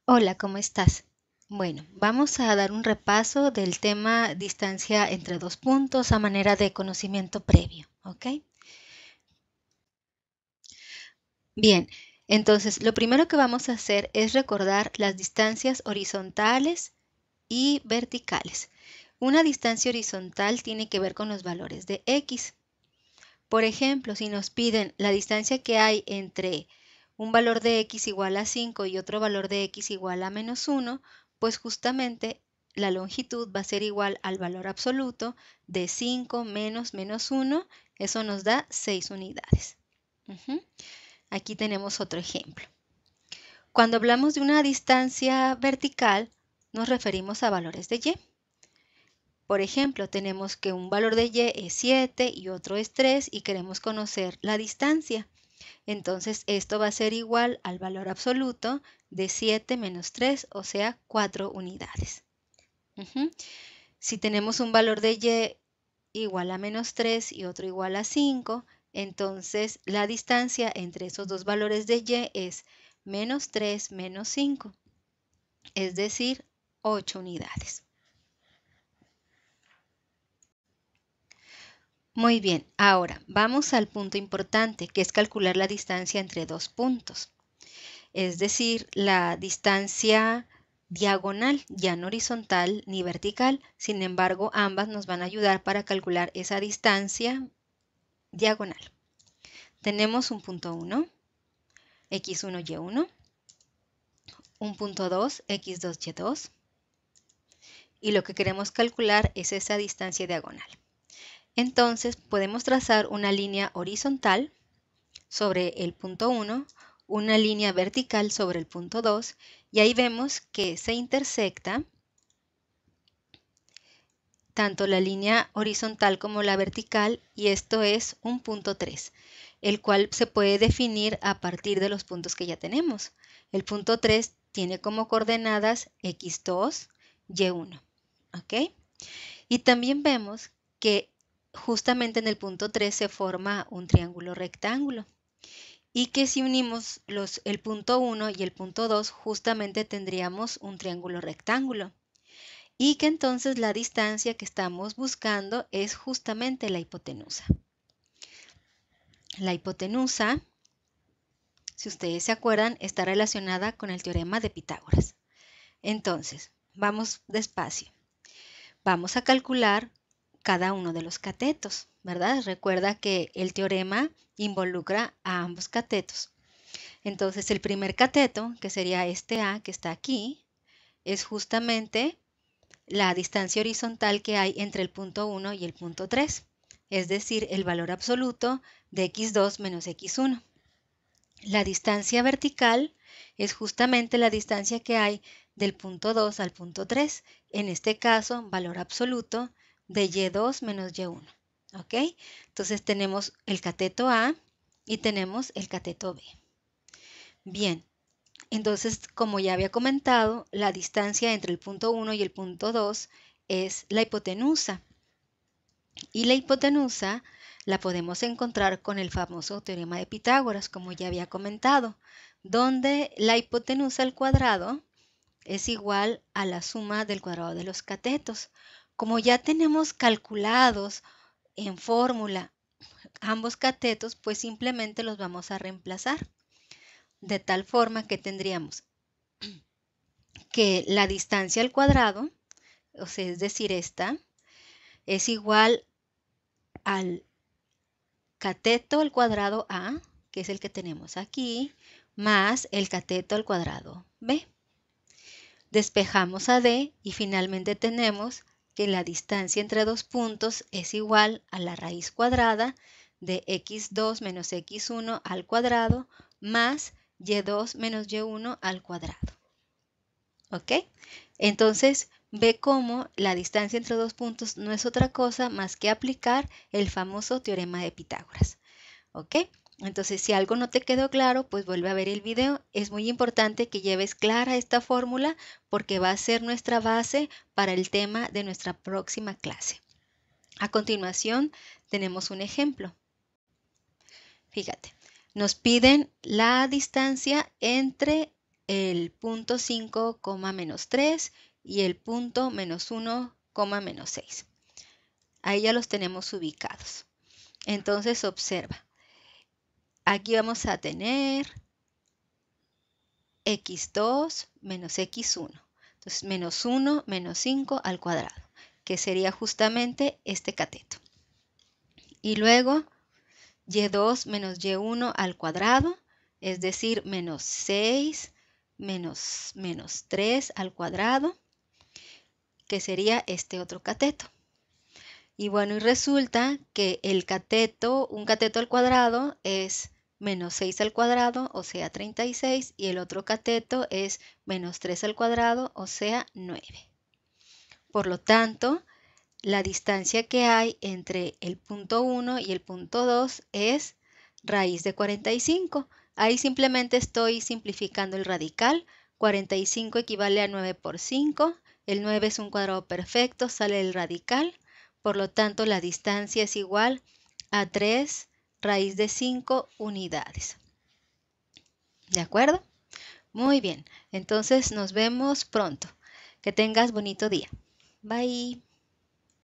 Hola, ¿cómo estás? Bueno, vamos a dar un repaso del tema distancia entre dos puntos a manera de conocimiento previo, ¿ok? Bien, entonces lo primero que vamos a hacer es recordar las distancias horizontales y verticales. Una distancia horizontal tiene que ver con los valores de x. Por ejemplo, si nos piden la distancia que hay entre un valor de x igual a 5 y otro valor de x igual a -1, pues justamente la longitud va a ser igual al valor absoluto de 5 menos -1, eso nos da 6 unidades. Aquí tenemos otro ejemplo. Cuando hablamos de una distancia vertical, nos referimos a valores de y. Por ejemplo, tenemos que un valor de y es 7 y otro es 3 y queremos conocer la distancia. Entonces esto va a ser igual al valor absoluto de 7 menos 3, o sea, 4 unidades. Si tenemos un valor de y igual a -3 y otro igual a 5, entonces la distancia entre esos dos valores de y es -3 menos 5, es decir, 8 unidades. Muy bien, ahora vamos al punto importante, que es calcular la distancia entre dos puntos. Es decir, la distancia diagonal, ya no horizontal ni vertical. Sin embargo, ambas nos van a ayudar para calcular esa distancia diagonal. Tenemos un punto 1, x1, y1, un punto 2, x2, y2, y lo que queremos calcular es esa distancia diagonal. Entonces, podemos trazar una línea horizontal sobre el punto 1, una línea vertical sobre el punto 2, y ahí vemos que se intersecta tanto la línea horizontal como la vertical, y esto es un punto 3, el cual se puede definir a partir de los puntos que ya tenemos. El punto 3 tiene como coordenadas x2, y1, ¿ok? Y también vemos que justamente en el punto 3 se forma un triángulo rectángulo, y que si unimos el punto 1 y el punto 2, justamente tendríamos un triángulo rectángulo. Y que entonces la distancia que estamos buscando es justamente la hipotenusa. La hipotenusa, si ustedes se acuerdan, está relacionada con el teorema de Pitágoras. Entonces, vamos despacio. Vamos a calcular cada uno de los catetos, ¿verdad? Recuerda que el teorema involucra a ambos catetos. Entonces, el primer cateto, que sería este A que está aquí, es justamente la distancia horizontal que hay entre el punto 1 y el punto 3, es decir, el valor absoluto de x2 menos x1. La distancia vertical es justamente la distancia que hay del punto 2 al punto 3, en este caso, valor absoluto de y2 menos y1. ¿Ok? Entonces tenemos el cateto A y tenemos el cateto B. Bien, entonces, como ya había comentado, la distancia entre el punto 1 y el punto 2 es la hipotenusa. Y la hipotenusa la podemos encontrar con el famoso teorema de Pitágoras, como ya había comentado, donde la hipotenusa al cuadrado es igual a la suma del cuadrado de los catetos. Como ya tenemos calculados en fórmula ambos catetos, pues simplemente los vamos a reemplazar. De tal forma que tendríamos que la distancia al cuadrado, o sea, es decir, esta, es igual al cateto al cuadrado A, que es el que tenemos aquí, más el cateto al cuadrado B. Despejamos a D y finalmente tenemos que la distancia entre dos puntos es igual a la raíz cuadrada de x2 menos x1 al cuadrado más y2 menos y1 al cuadrado. ¿Ok? Entonces, ve cómo la distancia entre dos puntos no es otra cosa más que aplicar el famoso teorema de Pitágoras. ¿Ok? Entonces, si algo no te quedó claro, pues vuelve a ver el video. Es muy importante que lleves clara esta fórmula porque va a ser nuestra base para el tema de nuestra próxima clase. A continuación, tenemos un ejemplo. Fíjate, nos piden la distancia entre el punto 5, menos 3 y el punto menos 1, menos 6. Ahí ya los tenemos ubicados. Entonces observa. Aquí vamos a tener x2 menos x1. Entonces menos 1 menos 5 al cuadrado, que sería justamente este cateto. Y luego y2 menos y1 al cuadrado, es decir, menos 6 menos 3 al cuadrado, que sería este otro cateto. Y bueno, y resulta que un cateto al cuadrado es menos 6 al cuadrado, o sea 36, y el otro cateto es menos 3 al cuadrado, o sea 9. Por lo tanto, la distancia que hay entre el punto 1 y el punto 2 es raíz de 45. Ahí simplemente estoy simplificando el radical. 45 equivale a 9 por 5. El 9 es un cuadrado perfecto, sale el radical. Por lo tanto, la distancia es igual a 3 raíz de 5 unidades. ¿De acuerdo? Muy bien. Entonces nos vemos pronto. Que tengas bonito día. Bye.